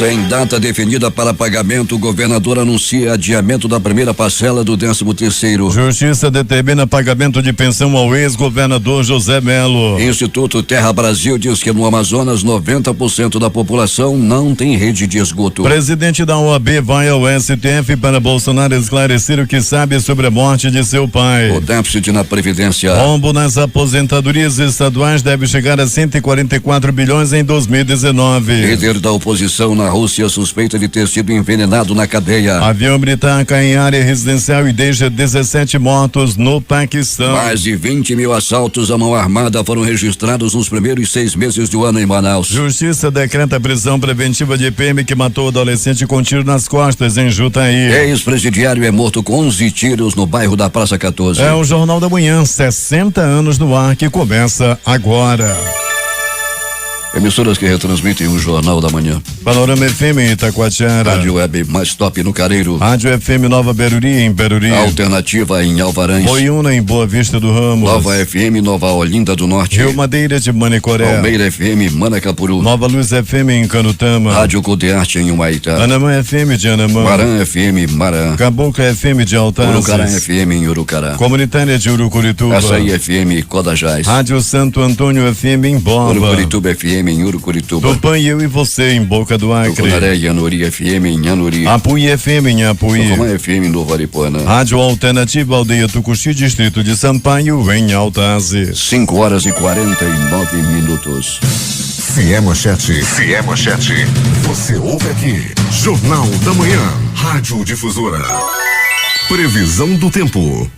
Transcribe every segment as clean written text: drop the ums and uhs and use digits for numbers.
Sem data definida para pagamento, o governador anuncia adiamento da primeira parcela do 13º. Justiça determina pagamento de pensão ao ex-governador José Melo. Instituto Terra Brasil diz que no Amazonas 90% da população não tem rede de esgoto. Presidente da OAB vai ao STF para Bolsonaro esclarecer o que sabe sobre a morte de seu pai. O déficit na Previdência. Rombo nas aposentadorias estaduais deve chegar a 144 bilhões em 2019. Líder da oposição na Rússia suspeita de ter sido envenenado na cadeia. Avião militar cai em área residencial e deixa 17 mortos no Paquistão. Mais de 20 mil assaltos à mão armada foram registrados nos primeiros 6 meses do ano em Manaus. Justiça decreta prisão preventiva de PM que matou adolescente com tiro nas costas em Jutaí. Ex-presidiário é morto com 11 tiros no bairro da Praça 14. É o Jornal da Manhã, 60 anos no ar, que começa agora. Emissoras que retransmitem o Jornal da Manhã. Panorama FM em Itacoatiara. Rádio Web mais top no Careiro. Rádio FM Nova Beruri em Beruri. Alternativa em Alvarães. Boiúna em Boa Vista do Ramos. Nova FM Nova Olinda do Norte. Rio Madeira de Manicoré. Palmeira FM Manacapuru. Nova Luz FM em Canutama. Rádio Codearte em Humaitá. Anamã FM de Anamã. Marã FM Marã. Cabocla FM de Altazes. Urucará FM em Urucará. Comunitária de Urucurituba. Açaí FM Codajás. Rádio Santo Antônio FM em Boba. Urucurituba FM em Urucurituba. Tupã e Eu e Você em Boca do Acre. Tucunaré e Anuri FM em Anuri. Apuí FM em Apuí. Tucumã FM em Novo Aripuanã. Rádio Alternativa Aldeia Tucuxi, Distrito de Sampaio em Altazes. 5h49. Se é manchete, você ouve aqui. Jornal da Manhã, Rádio Difusora. Previsão do tempo.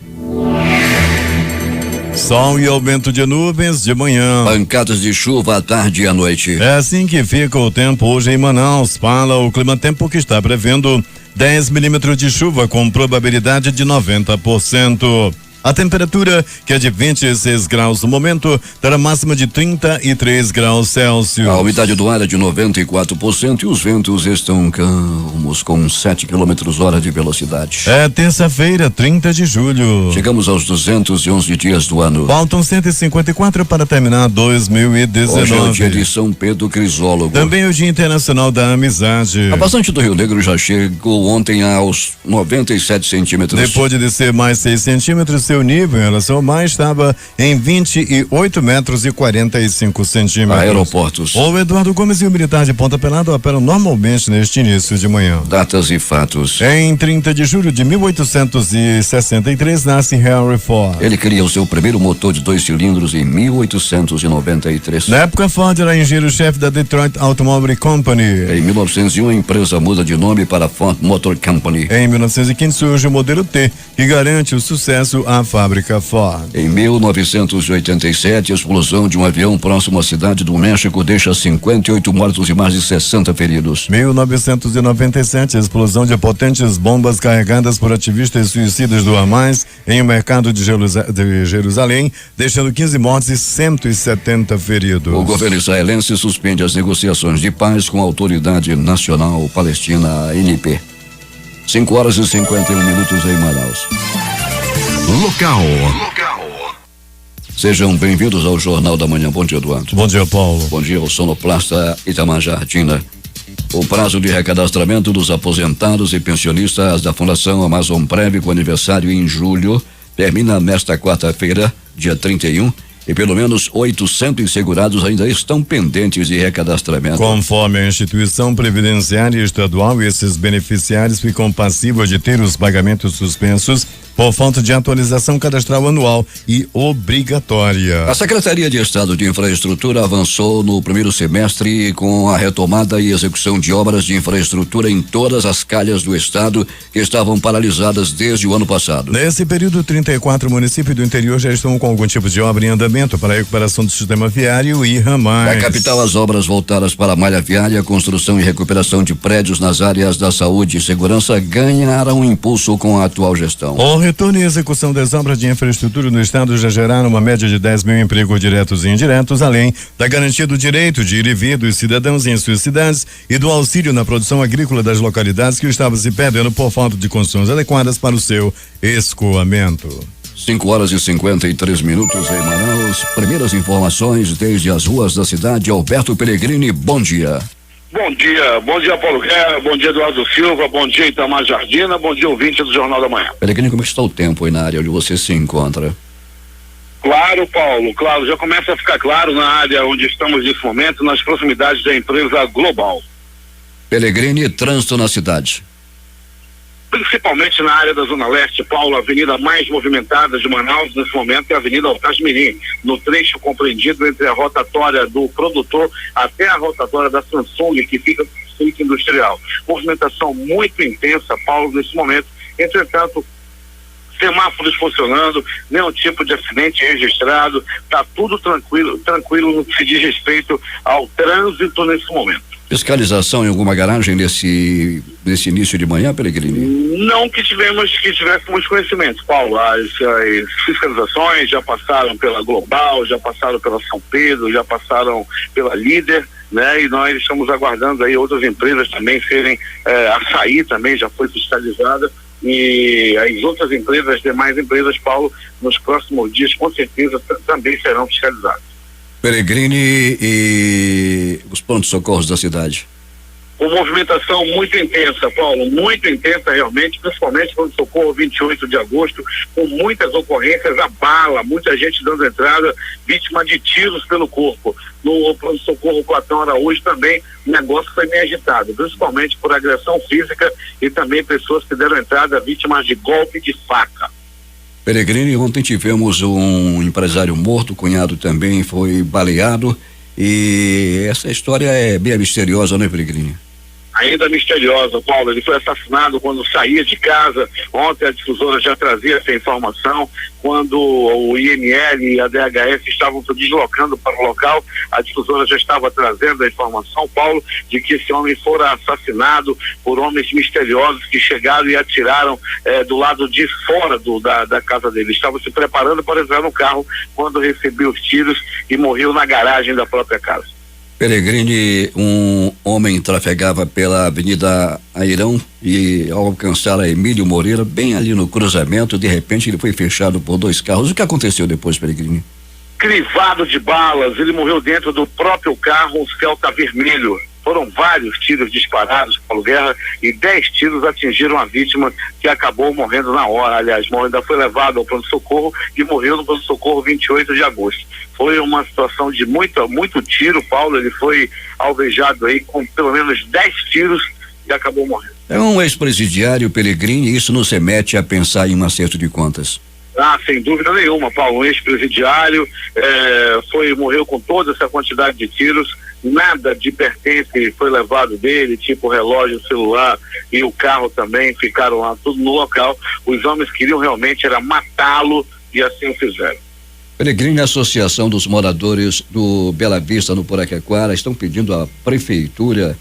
Sol e aumento de nuvens de manhã. Pancadas de chuva à tarde e à noite. É assim que fica o tempo hoje em Manaus. Fala o Clima Tempo que está prevendo 10 milímetros de chuva com probabilidade de 90%. A temperatura, que é de 26 graus no momento, terá máxima de 33 graus Celsius. A umidade do ar é de 94% e os ventos estão calmos, com 7 km/h de velocidade. É terça-feira, 30 de julho. Chegamos aos 211 dias do ano. Faltam 154 para terminar 2019. Hoje é o dia de São Pedro Crisólogo. Também é o Dia Internacional da Amizade. A bastante do Rio Negro já chegou ontem aos 97 centímetros. Depois de descer mais 6 centímetros, seu nível em relação ao mar estava em 28 metros e 45 centímetros. Aeroportos. O Eduardo Gomes e o militar de Ponta Pelada operam normalmente neste início de manhã. Datas e fatos. Em 30 de julho de 1863 nasce Henry Ford. Ele cria o seu primeiro motor de 2 cilindros em 1893. Na época, Ford era engenheiro-chefe da Detroit Automobile Company. Em 1901, a empresa muda de nome para Ford Motor Company. Em 1915 surge o modelo T, que garante o sucesso à fábrica Ford. Em 1987, a explosão de um avião próximo à cidade do México deixa 58 mortos e mais de 60 feridos. 1997, a explosão de potentes bombas carregadas por ativistas suicidas do Hamas em um mercado de Jerusalém, deixando 15 mortos e 170 feridos. O governo israelense suspende as negociações de paz com a Autoridade Nacional Palestina, ANP. 5h51 em Manaus. Local. Sejam bem-vindos ao Jornal da Manhã. Bom dia, Eduardo. Bom dia, Paulo. Bom dia ao sonoplasta Itamar Jardina. O prazo de recadastramento dos aposentados e pensionistas da Fundação Amazon Prev com aniversário em julho termina nesta quarta-feira, dia 31, e pelo menos 800 segurados ainda estão pendentes de recadastramento. Conforme a instituição previdenciária estadual, esses beneficiários ficam passíveis de ter os pagamentos suspensos por falta de atualização cadastral anual e obrigatória. A Secretaria de Estado de Infraestrutura avançou no primeiro semestre com a retomada e execução de obras de infraestrutura em todas as calhas do estado que estavam paralisadas desde o ano passado. Nesse período, 34 municípios do interior já estão com algum tipo de obra em andamento para a recuperação do sistema viário e ramais. Na capital, as obras voltadas para a malha viária, construção e recuperação de prédios nas áreas da saúde e segurança ganharam impulso com a atual gestão. O retorno e execução das obras de infraestrutura no estado já geraram uma média de 10 mil empregos diretos e indiretos, além da garantia do direito de ir e vir dos cidadãos em suas cidades e do auxílio na produção agrícola das localidades que estavam se perdendo por falta de condições adequadas para o seu escoamento. 5h53 em Manaus. Primeiras informações desde as ruas da cidade. Alberto Pellegrini, bom dia. Bom dia Paulo Guerra, bom dia Eduardo Silva, bom dia Itamar Jardina, bom dia ouvinte do Jornal da Manhã. Peregrino, como está o tempo aí na área onde você se encontra? Claro, Paulo, claro, já começa a ficar claro na área onde estamos nesse momento, nas proximidades da empresa Global. Peregrino, trânsito na cidade. Principalmente na área da Zona Leste, Paulo, a avenida mais movimentada de Manaus nesse momento é a Avenida Altasmirim, no trecho compreendido entre a rotatória do produtor até a rotatória da Samsung, que fica no distrito industrial. Movimentação muito intensa, Paulo, nesse momento. Entretanto, semáforos funcionando, nenhum tipo de acidente registrado, está tudo tranquilo no que se diz respeito ao trânsito nesse momento. Fiscalização em alguma garagem nesse início de manhã, Peregrino? Não que tivéssemos conhecimento, Paulo. As fiscalizações já passaram pela Global, já passaram pela São Pedro, já passaram pela Líder, né? E nós estamos aguardando aí outras empresas também serem, Açaí também já foi fiscalizada, e as outras empresas, as demais empresas, Paulo, nos próximos dias com certeza também serão fiscalizadas. Peregrino e os prontos-socorros da cidade. Com movimentação muito intensa, Paulo, muito intensa realmente, principalmente quando socorro 28 de agosto, com muitas ocorrências a bala, muita gente dando entrada, vítima de tiros pelo corpo. No pronto-socorro Platão Araújo também o negócio foi meio agitado, principalmente por agressão física e também pessoas que deram entrada vítimas de golpe de faca. Peregrino, ontem tivemos um empresário morto, o cunhado também foi baleado, e essa história é bem misteriosa, né, Peregrino? Ainda misteriosa, Paulo. Ele foi assassinado quando saía de casa. Ontem a difusora já trazia essa informação. Quando o IML e a DHS estavam se deslocando para o local, a difusora já estava trazendo a informação, Paulo, de que esse homem fora assassinado por homens misteriosos que chegaram e atiraram do lado de fora da casa dele. Estava se preparando para entrar no carro quando recebeu os tiros e morreu na garagem da própria casa. Peregrino, um homem trafegava pela Avenida Airão e ao alcançar a Emílio Moreira, bem ali no cruzamento, de repente ele foi fechado por 2 carros. O que aconteceu depois, Peregrino? Crivado de balas, ele morreu dentro do próprio carro, um Celta vermelho. Foram vários tiros disparados, Paulo Guerra, e 10 tiros atingiram a vítima, que acabou morrendo na hora. Aliás, ainda foi levado ao pronto-socorro e morreu no pronto-socorro 28 de agosto. Foi uma situação de muito tiro, Paulo. Ele foi alvejado aí com pelo menos 10 tiros e acabou morrendo. É um ex-presidiário, Peregrino, e isso nos remete a pensar em um acerto de contas. Ah, sem dúvida nenhuma, Paulo. Um ex-presidiário morreu com toda essa quantidade de tiros. Nada de pertence foi levado dele, tipo relógio, celular e o carro também ficaram lá, tudo no local. Os homens queriam realmente era matá-lo e assim o fizeram. Peregrino, a Associação dos Moradores do Bela Vista, no Poraquequara, estão pedindo à prefeitura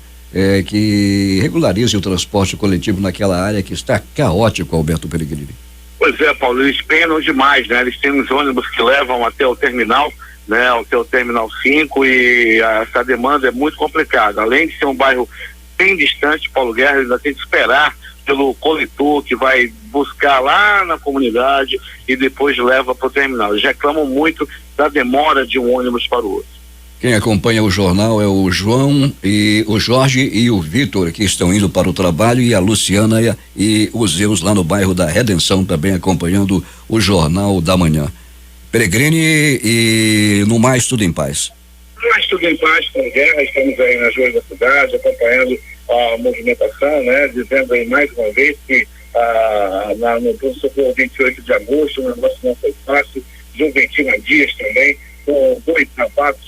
que regularize o transporte coletivo naquela área que está caótico, Alberto Peregrino. Pois é, Paulo, eles penam demais, né? Eles têm os ônibus que levam até o terminal, né? Até o terminal 5, e essa demanda é muito complicada. Além de ser um bairro bem distante, Paulo Guerra, ainda tem que esperar pelo coletor que vai buscar lá na comunidade e depois leva para o terminal. Eles reclamam muito da demora de um ônibus para o outro. Quem acompanha o jornal é o João e o Jorge e o Vitor, que estão indo para o trabalho, e a Luciana e os Zeus lá no bairro da Redenção também acompanhando o Jornal da Manhã. Peregrino, e no mais tudo em paz. No mais tudo em paz, com guerra, estamos aí nas ruas da cidade acompanhando a movimentação, né? Dizendo aí mais uma vez que no pronto-socorro 28 de agosto o negócio não foi fácil. Juventina Dias também, com 2 rapazes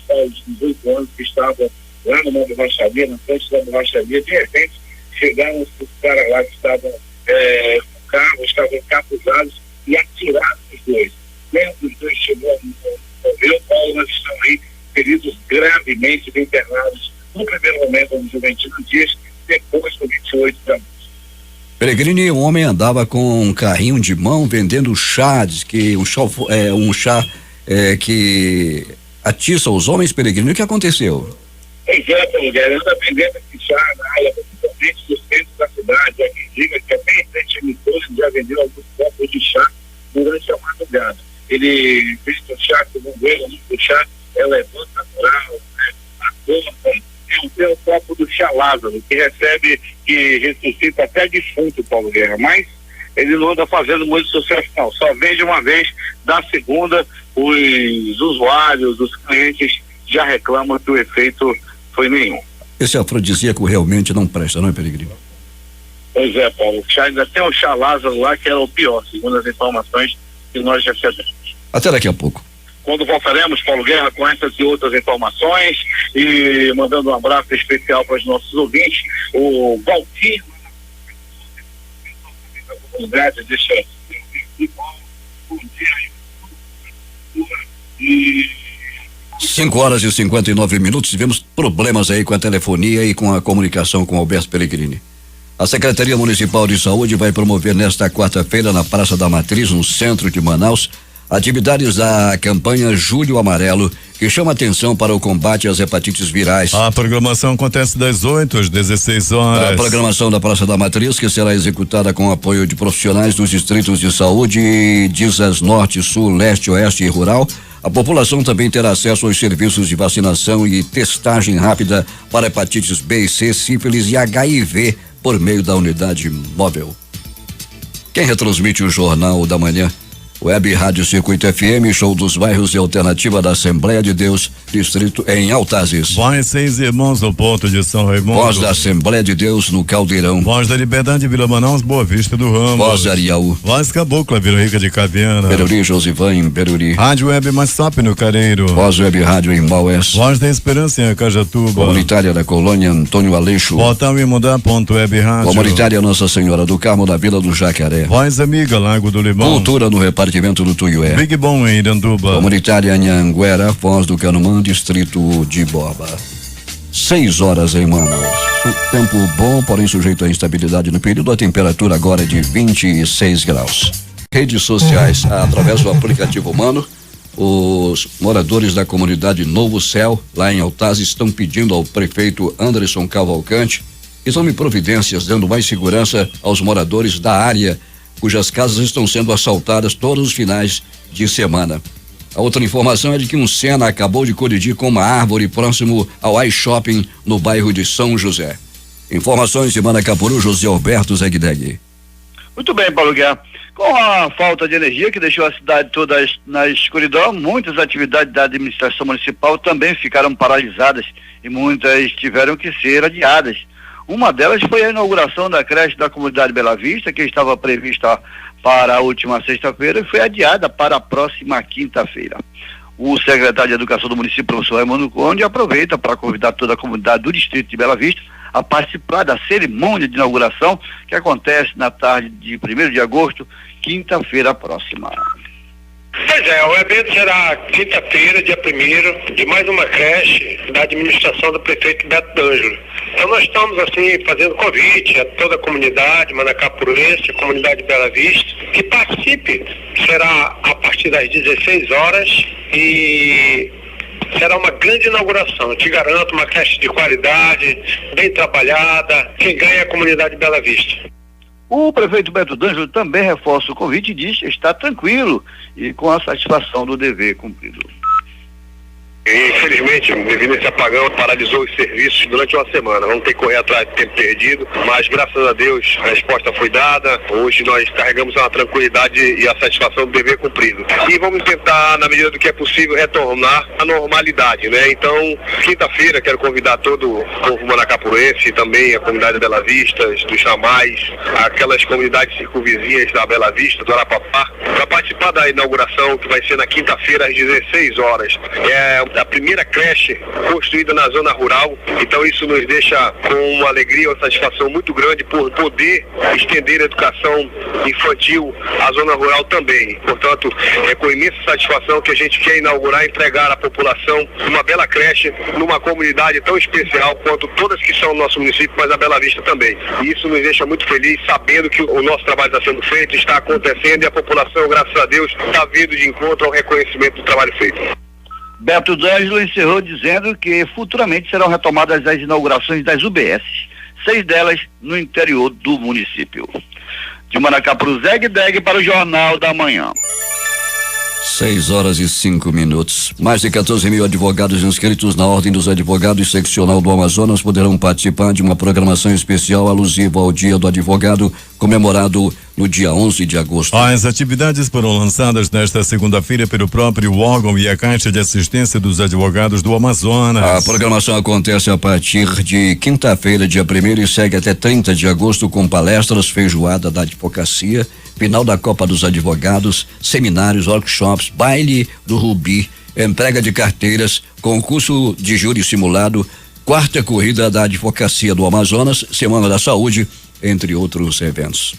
de 18 anos que estavam lá numa borracharia, na frente da borracharia. De repente chegaram os caras lá que estavam no carro, estavam encapuzados e atiraram os dois. Nenhum dos dois chegou a morrer. Paulo, nós estamos aí feridos gravemente internados no primeiro momento do Juventina Dias, depois do 28 de agosto. Peregrino, um homem andava com um carrinho de mão vendendo chá, diz que um chá que atiça os homens, Peregrino. O que aconteceu? Pois é, Paulo Guerra, anda vendendo esse chá na área, principalmente do centro da cidade. Aqui diga que até em frente à emissora já vendeu alguns copos de chá durante a madrugada. Ele fez o chá, segundo ele, o chá é levante natural, né? A conta, tem é o copo do chá Lázaro, que ressuscita até defunto, Paulo Guerra, mas ele não anda fazendo muito sucesso não, só vende uma vez, da segunda os usuários, os clientes já reclamam que o efeito foi nenhum. Esse afrodisíaco realmente não presta, não é, Peregrino? Pois é, Paulo, ainda tem o chá Lázaro lá que era o pior, segundo as informações que nós recebemos. Até daqui a pouco. Quando voltaremos, Paulo Guerra, com essas e outras informações, e mandando um abraço especial para os nossos ouvintes, o Valtir, 5h59. Tivemos problemas aí com a telefonia e com a comunicação com Alberto Pellegrini. A Secretaria Municipal de Saúde vai promover nesta quarta-feira na Praça da Matriz, no centro de Manaus, atividades da campanha Julho Amarelo, que chama atenção para o combate às hepatites virais. A programação acontece das 8 às 16 horas. A programação da Praça da Matriz, que será executada com apoio de profissionais dos distritos de saúde, DISAS Norte, Sul, Leste, Oeste e Rural. A população também terá acesso aos serviços de vacinação e testagem rápida para hepatites B e C, sífilis e HIV por meio da unidade móvel. Quem retransmite o Jornal da Manhã? Web Rádio Circuito FM, Show dos Bairros e Alternativa da Assembleia de Deus, distrito em Altazes. Voz 6 Irmãos do Porto de São Raimundo. Voz da Assembleia de Deus no Caldeirão. Voz da Liberdade Vila Manaus, Boa Vista do Ramo. Voz da Ariaú. Voz Cabocla, Vila Rica de Caviana. Peruri, Josivan em Peruri. Rádio Web Massop no Careiro. Voz Web Rádio em Maués. Voz da Esperança em Acajatuba. Comunitária da Colônia Antônio Aleixo. Portal Imundar.web Rádio. Comunitária Nossa Senhora do Carmo da Vila do Jacaré. Voz Amiga Lago do Limão. Cultura no repartimento do Tuiué. Big Bom em Iranduba. Comunitária Anhanguera, Foz do Canumã, distrito de Borba. 6 horas em Manaus. Tempo bom, porém sujeito à instabilidade no período. A temperatura agora é de 26 graus. Redes sociais, através do aplicativo Mano, os moradores da comunidade Novo Céu, lá em Altazes, estão pedindo ao prefeito Anderson Cavalcante que tome providências, dando mais segurança aos moradores da área, cujas casas estão sendo assaltadas todos os finais de semana. A outra informação é de que um Senna acabou de colidir com uma árvore próximo ao iShopping no bairro de São José. Informações de Manacapuru, José Alberto Zegdeg. Muito bem, Paulo Guerra. Com a falta de energia que deixou a cidade toda na escuridão, muitas atividades da administração municipal também ficaram paralisadas e muitas tiveram que ser adiadas. Uma delas foi a inauguração da creche da comunidade Bela Vista, que estava prevista para a última sexta-feira e foi adiada para a próxima quinta-feira. O secretário de Educação do município, professor Raimundo Conde, aproveita para convidar toda a comunidade do distrito de Bela Vista a participar da cerimônia de inauguração que acontece na tarde de 1º de agosto, quinta-feira próxima. Pois é, o evento será quinta-feira, dia 1º, de mais uma creche da administração do prefeito Beto D'Angelo. Então nós estamos assim fazendo convite a toda a comunidade manacapuruense, a comunidade de Bela Vista, que participe. Será a partir das 16 horas e será uma grande inauguração. Eu te garanto, uma creche de qualidade, bem trabalhada. Quem ganha é a comunidade de Bela Vista. O prefeito Beto D'Angelo também reforça o convite e diz que está tranquilo e com a satisfação do dever cumprido. Infelizmente, devido a esse apagão, paralisou os serviços durante uma semana. Vamos ter que correr atrás de tempo perdido, mas graças a Deus a resposta foi dada. Hoje nós carregamos a tranquilidade e a satisfação do dever cumprido. E vamos tentar, na medida do que é possível, retornar à normalidade, né? Então, quinta-feira, quero convidar todo o povo manacapuruense, também a comunidade de Bela Vista, dos Chamais, aquelas comunidades circunvizinhas da Bela Vista, do Arapapá, para participar da inauguração, que vai ser na quinta-feira às 16 horas. É a primeira creche construída na zona rural, então isso nos deixa com uma alegria, uma satisfação muito grande por poder estender a educação infantil à zona rural também. Portanto, é com imensa satisfação que a gente quer inaugurar e entregar à população uma bela creche numa comunidade tão especial quanto todas que são no nosso município, mas a Bela Vista também. E isso nos deixa muito feliz, sabendo que o nosso trabalho está sendo feito, está acontecendo e a população, graças a Deus, está vindo de encontro ao reconhecimento do trabalho feito. Beto D'Angelo encerrou dizendo que futuramente serão retomadas as inaugurações das UBS, 6 delas no interior do município. De Manacapuru, Zegdeg para o Jornal da Manhã. 6h05. Mais de 14 mil advogados inscritos na Ordem dos Advogados Seccional do Amazonas poderão participar de uma programação especial alusiva ao Dia do Advogado, comemorado no dia 11 de agosto. As atividades foram lançadas nesta segunda-feira pelo próprio órgão e a Caixa de Assistência dos Advogados do Amazonas. A programação acontece a partir de quinta-feira, dia 1º, e segue até 30 de agosto com palestras, feijoada da advocacia, final da Copa dos Advogados, seminários, workshops, baile do Rubi, entrega de carteiras, concurso de júri simulado, quarta corrida da advocacia do Amazonas, Semana da Saúde, entre outros eventos.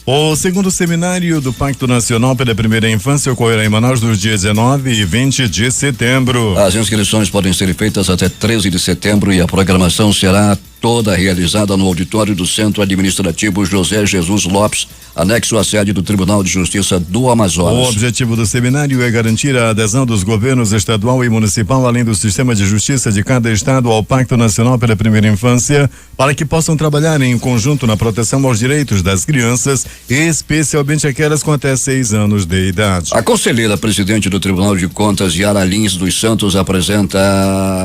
O segundo seminário do Pacto Nacional pela Primeira Infância ocorrerá em Manaus nos dias 19 e 20 de setembro. As inscrições podem ser feitas até 13 de setembro e a programação será toda realizada no auditório do Centro Administrativo José Jesus Lopes, anexo à sede do Tribunal de Justiça do Amazonas. O objetivo do seminário é garantir a adesão dos governos estadual e municipal, além do sistema de justiça de cada estado, ao Pacto Nacional pela Primeira Infância, para que possam trabalhar em conjunto na proteção aos direitos das crianças, especialmente aquelas com até 6 anos de idade. A conselheira presidente do Tribunal de Contas, Yara Lins dos Santos, apresenta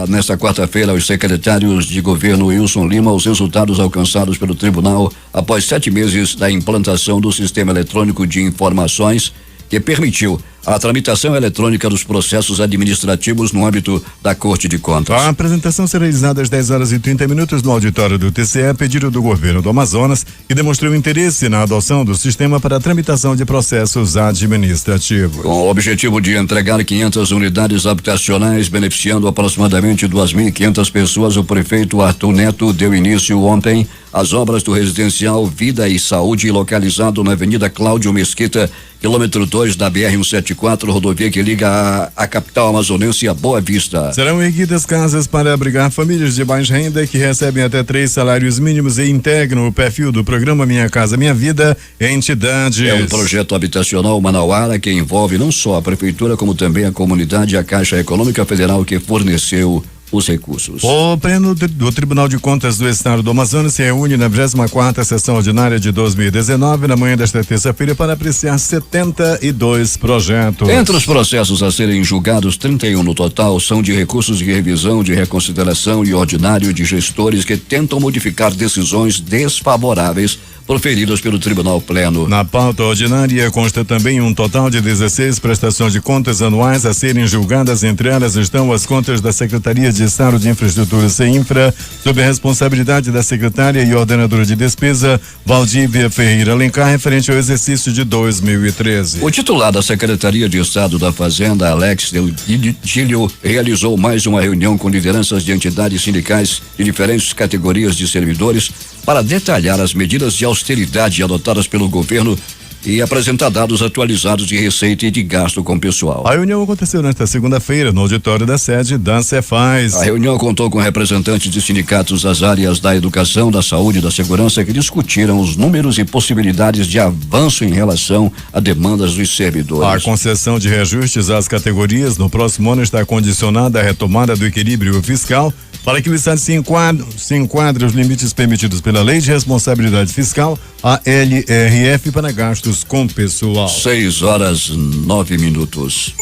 nesta quarta-feira aos secretários de governo Wilson Lima os resultados alcançados pelo tribunal após 7 meses da implantação do Sistema Eletrônico de Informações, que permitiu a tramitação eletrônica dos processos administrativos no âmbito da Corte de Contas. A apresentação será realizada às 10h30 no auditório do TCE, pedido do governo do Amazonas, que demonstrou interesse na adoção do sistema para a tramitação de processos administrativos. Com o objetivo de entregar 500 unidades habitacionais, beneficiando aproximadamente 2.500 pessoas, o prefeito Arthur Neto deu início ontem às obras do residencial Vida e Saúde, localizado na Avenida Cláudio Mesquita, quilômetro 2 da BR-174, rodovia que liga a capital amazonense a Boa Vista. Serão erguidas casas para abrigar famílias de baixa renda que recebem até 3 salários mínimos e integram o perfil do programa Minha Casa Minha Vida entidades. É um projeto habitacional manauara que envolve não só a prefeitura, como também a comunidade e a Caixa Econômica Federal, que forneceu os recursos. O Pleno do Tribunal de Contas do Estado do Amazonas se reúne na 24ª sessão ordinária de 2019, na manhã desta terça-feira, para apreciar 72 projetos. Entre os processos a serem julgados, 31 no total são de recursos de revisão, de reconsideração e ordinário de gestores que tentam modificar decisões desfavoráveis proferidas pelo Tribunal Pleno. Na pauta ordinária consta também um total de 16 prestações de contas anuais a serem julgadas. Entre elas estão as contas da Secretaria de Estado de Infraestrutura, CEINFRA, sob a responsabilidade da secretária e ordenadora de despesa, Valdívia Ferreira Alencar, referente ao exercício de 2013. O titular da Secretaria de Estado da Fazenda, Alex Delgilho, realizou mais uma reunião com lideranças de entidades sindicais de diferentes categorias de servidores para detalhar as medidas de austeridade adotadas pelo governo e apresentar dados atualizados de receita e de gasto com pessoal. A reunião aconteceu nesta segunda-feira no auditório da sede da Cefaz. A reunião contou com representantes de sindicatos das áreas da educação, da saúde e da segurança, que discutiram os números e possibilidades de avanço em relação a demandas dos servidores. A concessão de reajustes às categorias no próximo ano está condicionada à retomada do equilíbrio fiscal, para que o Estado se enquadre os limites permitidos pela Lei de Responsabilidade Fiscal, a LRF, para gastos com pessoal. 6h09.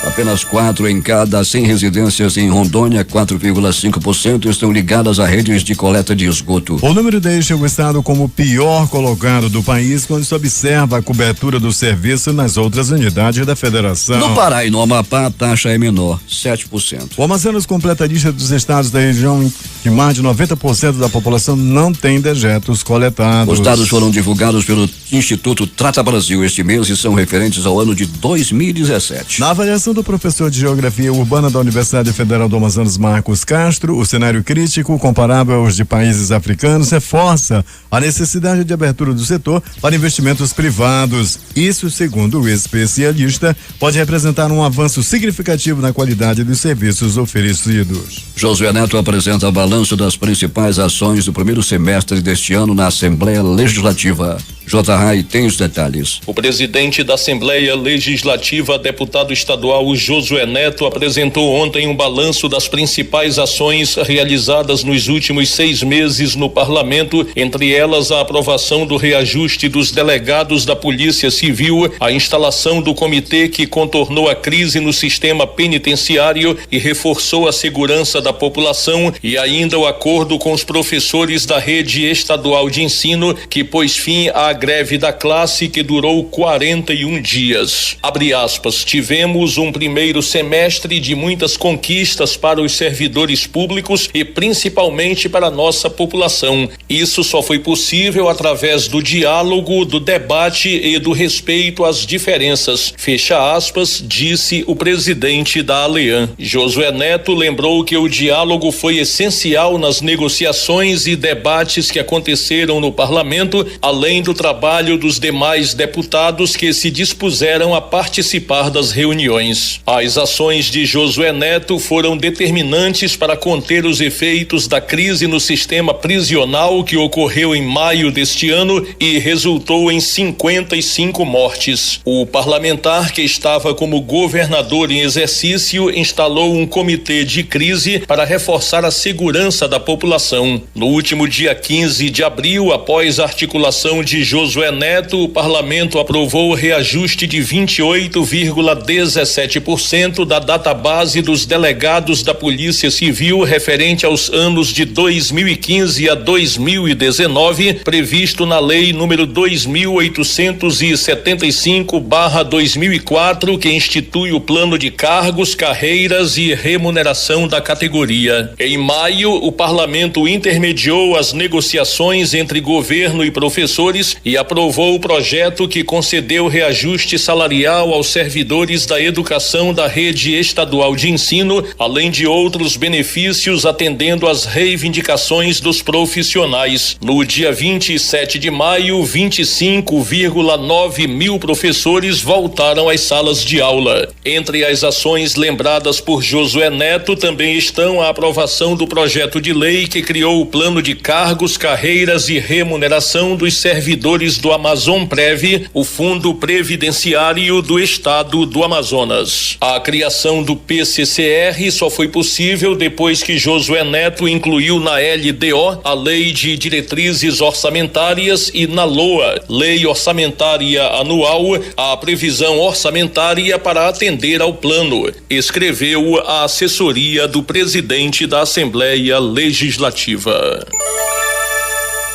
Apenas 4 em cada 100 residências em Rondônia, 4,5%, estão ligadas a redes de coleta de esgoto. O número deixa o estado como o pior colocado do país quando se observa a cobertura do serviço nas outras unidades da federação. No Pará e no Amapá, a taxa é menor, 7%. O Amazonas completa a lista dos estados da região em que mais de 90% da população não tem dejetos coletados. Os dados foram divulgados pelo Instituto Trata Brasil este mês e são referentes ao ano de 2017. Na avaliação do professor de Geografia Urbana da Universidade Federal do Amazonas, Marcos Castro, o cenário crítico, comparável aos de países africanos, reforça a necessidade de abertura do setor para investimentos privados. Isso, segundo o especialista, pode representar um avanço significativo na qualidade dos serviços oferecidos. Josué Neto apresenta o balanço das principais ações do primeiro semestre deste ano na Assembleia Legislativa. J. Rai tem os detalhes. O presidente da Assembleia Legislativa, deputado estadual Josué Neto, apresentou ontem um balanço das principais ações realizadas nos últimos 6 meses no parlamento, entre elas a aprovação do reajuste dos delegados da Polícia Civil, a instalação do comitê que contornou a crise no sistema penitenciário e reforçou a segurança da população, e ainda o acordo com os professores da rede estadual de ensino, que pôs fim à greve da classe que durou 41 dias. Abre aspas, tivemos um primeiro semestre de muitas conquistas para os servidores públicos e principalmente para a nossa população. Isso só foi possível através do diálogo, do debate e do respeito às diferenças. Fecha aspas, disse o presidente da ALEAN. Josué Neto lembrou que o diálogo foi essencial nas negociações e debates que aconteceram no parlamento, além do trabalho dos demais deputados que se dispuseram a participar das reuniões. As ações de Josué Neto foram determinantes para conter os efeitos da crise no sistema prisional que ocorreu em maio deste ano e resultou em 55 mortes. O parlamentar, que estava como governador em exercício, instalou um comitê de crise para reforçar a segurança da população. No último dia 15 de abril, após a articulação de Josué Neto, o parlamento aprovou o reajuste de 28,17% da database dos delegados da Polícia Civil referente aos anos de 2015 a 2019, previsto na Lei número 2875/2004, que institui o plano de cargos, carreiras e remuneração da categoria. Em maio, o parlamento intermediou as negociações entre governo e professores e aprovou o projeto que concedeu reajuste salarial aos servidores da educação da rede estadual de ensino, além de outros benefícios atendendo às reivindicações dos profissionais. No dia 27 de maio, 25,9 mil professores voltaram às salas de aula. Entre as ações lembradas por Josué Neto também estão a aprovação do projeto de lei que criou o plano de cargos, carreiras e remuneração dos servidores do Amazonprev, o Fundo Previdenciário do Estado do Amazonas. A criação do PCCR só foi possível depois que Josué Neto incluiu na LDO a Lei de Diretrizes Orçamentárias e na LOA, Lei Orçamentária Anual, a previsão orçamentária para atender ao plano, escreveu a assessoria do presidente da Assembleia Legislativa.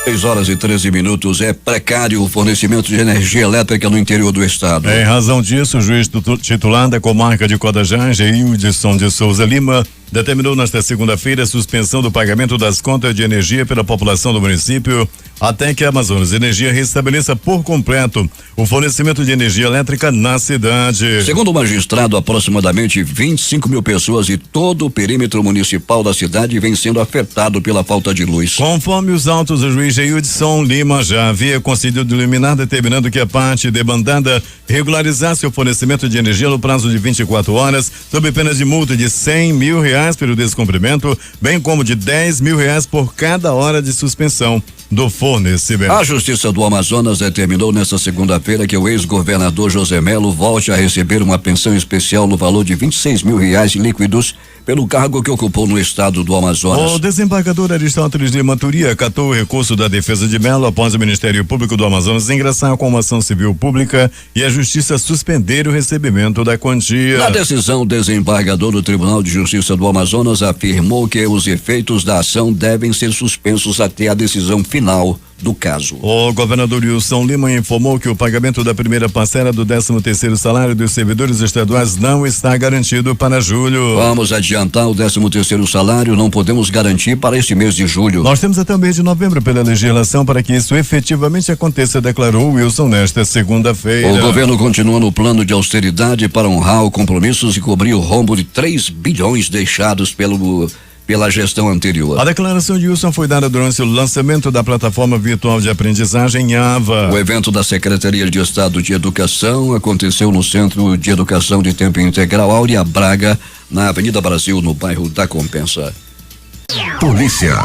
6h13. É precário o fornecimento de energia elétrica no interior do estado. Em razão disso, o juiz titular da comarca de Codajás, Hildson de Souza Lima, determinou nesta segunda-feira a suspensão do pagamento das contas de energia pela população do município até que a Amazonas Energia restabeleça por completo o fornecimento de energia elétrica na cidade. Segundo o magistrado, aproximadamente 25 mil pessoas e todo o perímetro municipal da cidade vem sendo afetado pela falta de luz. Conforme os autos, o juiz Hildson Lima já havia concedido liminar determinando que a parte demandada regularizasse o fornecimento de energia no prazo de 24 horas, sob pena de multa de R$100 mil pelo descumprimento, bem como de R$10 mil por cada hora de suspensão do fornecimento. A Justiça do Amazonas determinou nesta segunda-feira que o ex-governador José Melo volte a receber uma pensão especial no valor de R$26 mil líquidos pelo cargo que ocupou no estado do Amazonas. O desembargador Aristóteles de Maturia acatou o recurso da defesa de Melo após o Ministério Público do Amazonas ingressar com uma ação civil pública e a Justiça suspender o recebimento da quantia. Na decisão, o desembargador do Tribunal de Justiça do Amazonas afirmou que os efeitos da ação devem ser suspensos até a decisão final do caso. O governador Wilson Lima informou que o pagamento da primeira parcela do 13º salário dos servidores estaduais não está garantido para julho. Vamos adiantar o 13º salário, não podemos garantir para este mês de julho. Nós temos até o mês de novembro pela legislação para que isso efetivamente aconteça, declarou Wilson nesta segunda-feira. O governo continua no plano de austeridade para honrar os compromissos e cobrir o rombo de 3 bilhões deixados pela gestão anterior. A declaração de Wilson foi dada durante o lançamento da plataforma virtual de aprendizagem AVA. O evento da Secretaria de Estado de Educação aconteceu no Centro de Educação de Tempo Integral Áurea Braga, na Avenida Brasil, no bairro da Compensa. Polícia.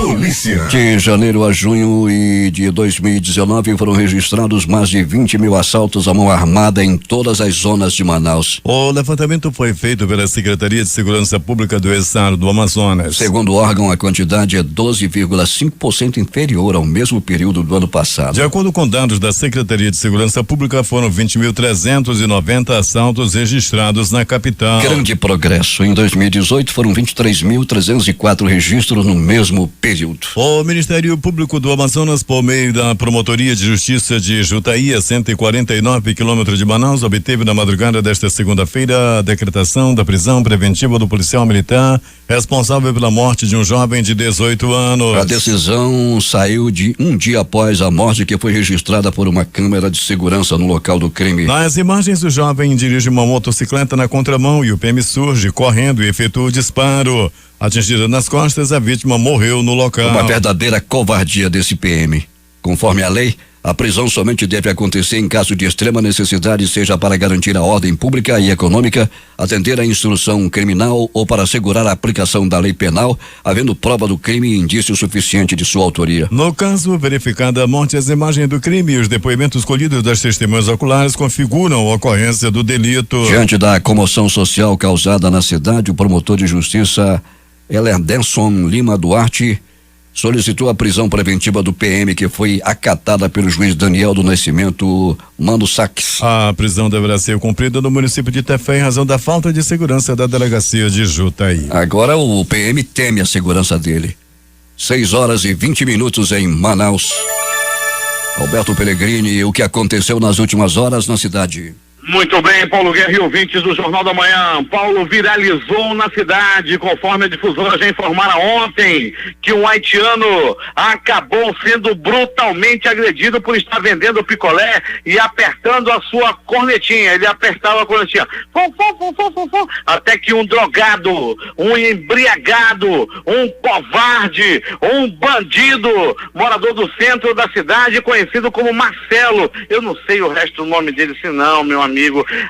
Polícia. De janeiro a junho de 2019 foram registrados mais de 20 mil assaltos à mão armada em todas as zonas de Manaus. O levantamento foi feito pela Secretaria de Segurança Pública do Estado do Amazonas. Segundo o órgão, a quantidade é 12,5% inferior ao mesmo período do ano passado. De acordo com dados da Secretaria de Segurança Pública, foram 20.390 assaltos registrados na capital. Grande progresso. Em 2018 foram 23.304 registros no mesmo período. O Ministério Público do Amazonas, por meio da Promotoria de Justiça de Jutaí, a 149 quilômetros de Manaus, obteve na madrugada desta segunda-feira a decretação da prisão preventiva do policial militar responsável pela morte de um jovem de 18 anos. A decisão saiu de um dia após a morte, que foi registrada por uma câmera de segurança no local do crime. Nas imagens, o jovem dirige uma motocicleta na contramão e o PM surge correndo e efetua o disparo. Atingida nas costas, a vítima morreu no local. Uma verdadeira covardia desse PM. Conforme a lei, a prisão somente deve acontecer em caso de extrema necessidade, seja para garantir a ordem pública e econômica, atender à instrução criminal ou para assegurar a aplicação da lei penal, havendo prova do crime e indício suficiente de sua autoria. No caso, verificada a morte, as imagens do crime e os depoimentos colhidos das testemunhas oculares configuram a ocorrência do delito. Diante da comoção social causada na cidade, o promotor de justiça Elerdenson Lima Duarte solicitou a prisão preventiva do PM, que foi acatada pelo juiz Daniel do Nascimento Mano Saques. A prisão deverá ser cumprida no município de Tefé em razão da falta de segurança da delegacia de Jutaí. Agora o PM teme a segurança dele. 6h20 em Manaus. Alberto Pellegrini, o que aconteceu nas últimas horas na cidade? Muito bem, Paulo Guerra e ouvintes do Jornal da Manhã. Paulo, viralizou na cidade, conforme a difusora já informara ontem, que um haitiano acabou sendo brutalmente agredido por estar vendendo picolé e apertando a sua cornetinha. Ele apertava a cornetinha, até que um drogado, um embriagado, um covarde, um bandido, morador do centro da cidade, conhecido como Marcelo, eu não sei o resto do nome dele, se não, meu amigo,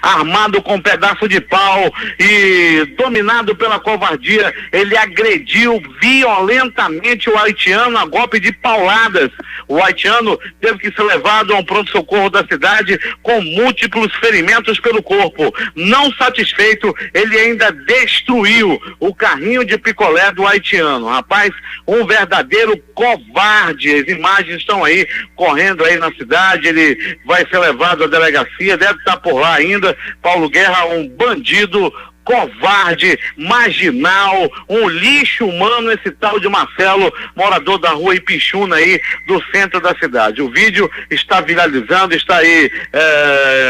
armado com um pedaço de pau e dominado pela covardia, ele agrediu violentamente o haitiano a golpe de pauladas. O haitiano teve que ser levado a um pronto-socorro da cidade com múltiplos ferimentos pelo corpo. Não satisfeito, ele ainda destruiu o carrinho de picolé do haitiano. Rapaz, um verdadeiro covarde. As imagens estão aí, correndo aí na cidade. Ele vai ser levado à delegacia, deve estar por lá ainda. Paulo Guerra, um bandido, covarde, marginal, um lixo humano, esse tal de Marcelo, morador da rua Ipixuna aí, do centro da cidade. O vídeo está viralizando, está aí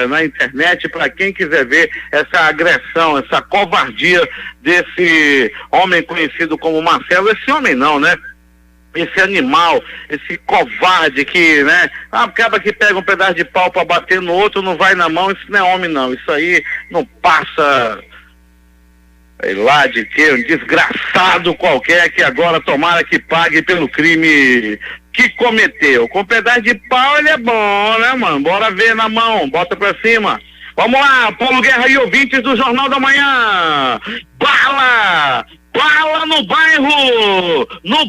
na internet para quem quiser ver essa agressão, essa covardia desse homem conhecido como Marcelo. Esse homem não, né? Esse animal, esse covarde que, né, acaba que pega um pedaço de pau para bater no outro, não vai na mão. Isso não é homem não, isso aí não passa, sei lá de quê, um desgraçado qualquer que agora tomara que pague pelo crime que cometeu. Com pedaço de pau ele é bom, né, mano? Bora ver na mão, bota pra cima. Vamos lá, Paulo Guerra e ouvintes do Jornal da Manhã. Bala! Bala no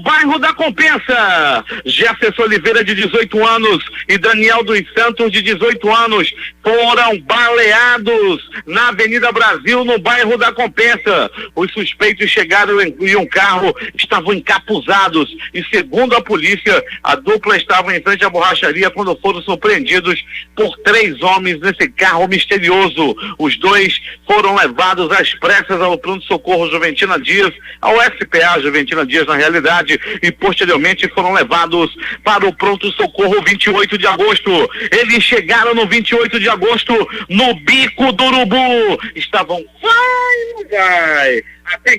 bairro da Compensa. Jefferson Oliveira, de 18 anos, e Daniel dos Santos, de 18 anos, foram baleados na Avenida Brasil, no bairro da Compensa. Os suspeitos chegaram em um carro, estavam encapuzados e, segundo a polícia, a dupla estava em frente à borracharia quando foram surpreendidos por 3 homens nesse carro misterioso. Os 2 foram levados às pressas ao pronto-socorro Juventina Dias, ao SPA Juventina Dias, na realidade, e posteriormente foram levados para o pronto-socorro 28 de agosto. Eles chegaram no 28 de agosto no Bico do Urubu. Estavam vai, até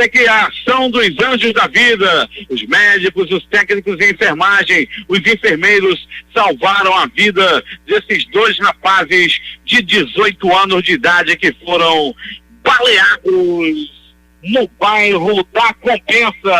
que a ação dos anjos da vida, os médicos, os técnicos de enfermagem, os enfermeiros salvaram a vida desses 2 rapazes de 18 anos de idade que foram baleados no bairro da Compensa.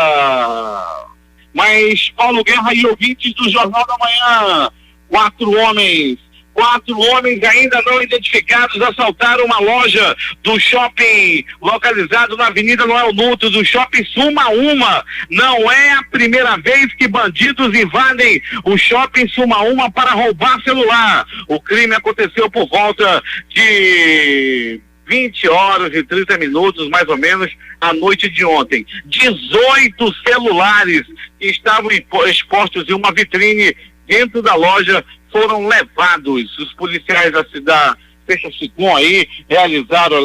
Mas, Paulo Guerra e ouvintes do Jornal da Manhã, 4 homens 4 homens ainda não identificados assaltaram uma loja do shopping localizado na Avenida Noel Nuto, do shopping Sumaúma. Não é a primeira vez que bandidos invadem o shopping Sumaúma para roubar celular. O crime aconteceu por volta de 20 horas e 30 minutos, mais ou menos, à noite de ontem. 18 celulares que estavam expostos em uma vitrine dentro da loja foram levados. Os policiais da Fecha Sicom aí realizaram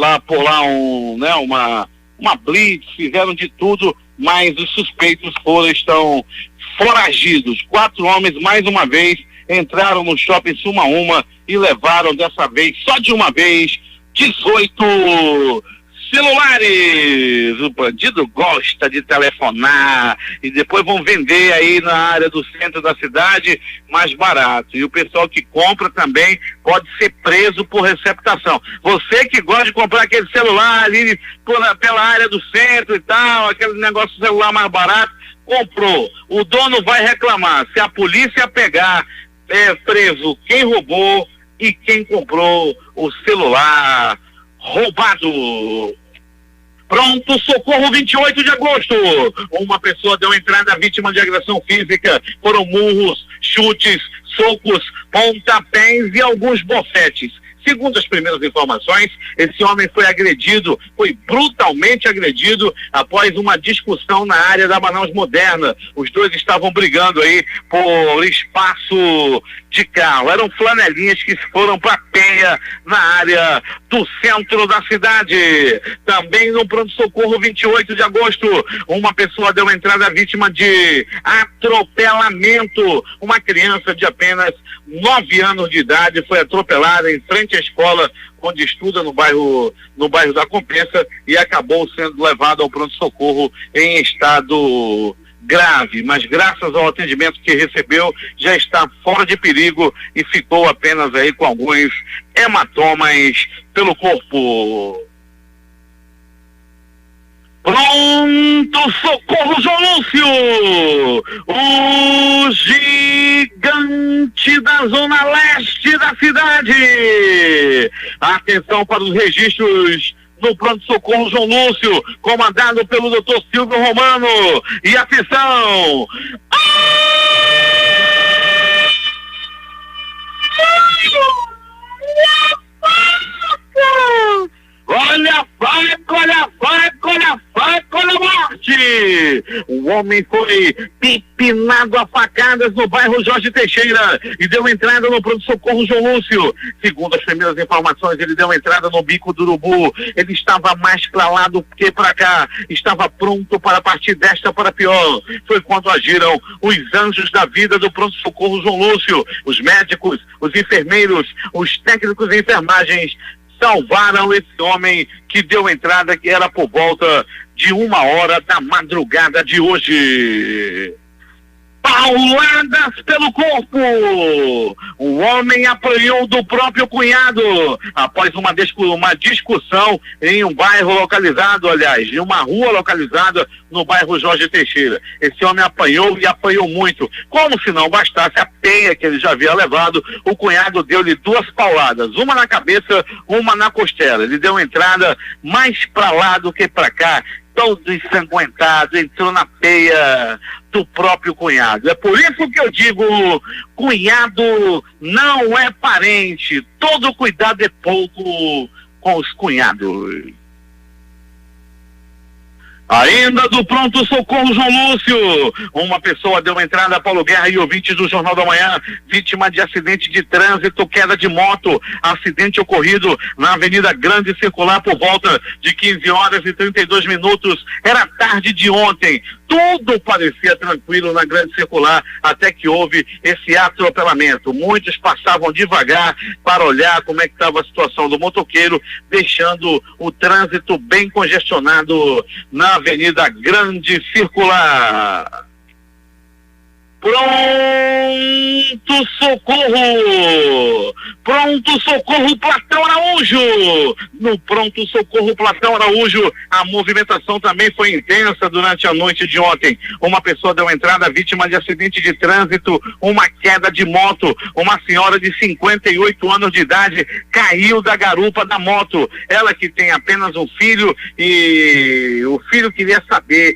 uma blitz, fizeram de tudo, mas os suspeitos estão foragidos. 4 homens, mais uma vez, entraram no shopping Sumaúma e levaram dessa vez, só de uma vez, 18 celulares. O bandido gosta de telefonar e depois vão vender aí na área do centro da cidade mais barato. E o pessoal que compra também pode ser preso por receptação. Você que gosta de comprar aquele celular ali pela área do centro e tal, aquele negócio de celular mais barato, comprou. O dono vai reclamar. Se a polícia pegar, é preso quem roubou e quem comprou o celular roubado. Pronto socorro, 28 de agosto. Uma pessoa deu entrada vítima de agressão física. Foram murros, chutes, socos, pontapés e alguns bofetes. Segundo as primeiras informações, esse homem foi brutalmente agredido após uma discussão na área da Manaus Moderna. Os dois estavam brigando aí por espaço de carro. Eram flanelinhas que foram para a Penha, na área do centro da cidade. Também no pronto-socorro, 28 de agosto, uma pessoa deu entrada vítima de atropelamento. Uma criança de apenas 9 anos de idade foi atropelada em frente à escola onde estuda no bairro da Compensa e acabou sendo levado ao pronto-socorro em estado grave, mas graças ao atendimento que recebeu já está fora de perigo e ficou apenas aí com alguns hematomas pelo corpo. Pronto socorro, João Lúcio, o gigante da zona leste da cidade. Atenção para os registros no pronto-socorro João Lúcio, comandado pelo Dr. Silvio Romano. E atenção! Olha a faca, olha a faca, olha a faca, olha a morte! O homem foi pipinado a facadas no bairro Jorge Teixeira e deu entrada no pronto-socorro João Lúcio. Segundo as primeiras informações, ele deu entrada no Bico do Urubu. Ele estava mais pra lá do que pra cá. Estava pronto para partir desta para pior. Foi quando agiram os anjos da vida do pronto-socorro João Lúcio. Os médicos, os enfermeiros, os técnicos de enfermagens salvaram esse homem que deu entrada, que era por volta de 1h da madrugada de hoje. Pauladas pelo corpo. O homem apanhou do próprio cunhado após uma discussão em um bairro localizado, em uma rua localizada no bairro Jorge Teixeira. Esse homem apanhou e apanhou muito. Como se não bastasse a penha que ele já havia levado, o cunhado deu-lhe 2 pauladas, uma na cabeça, uma na costela. Ele deu entrada mais pra lá do que pra cá, todo ensanguentado, entrou na peia do próprio cunhado. É por isso que eu digo, cunhado não é parente, todo cuidado é pouco com os cunhados. Ainda do pronto-socorro João Lúcio, uma pessoa deu entrada a Paulo Guerra e ouvintes do Jornal da Manhã, vítima de acidente de trânsito, queda de moto, acidente ocorrido na Avenida Grande Circular por volta de 15h32. Era tarde de ontem. Tudo parecia tranquilo na Grande Circular, até que houve esse atropelamento. Muitos passavam devagar para olhar como é que estava a situação do motoqueiro, deixando o trânsito bem congestionado na Avenida Grande Circular. Pronto socorro! Pronto socorro Platão Araújo! No pronto socorro Platão Araújo, a movimentação também foi intensa durante a noite de ontem. Uma pessoa deu entrada vítima de acidente de trânsito, uma queda de moto. Uma senhora de 58 anos de idade caiu da garupa da moto. Ela que tem apenas um filho, e o filho queria saber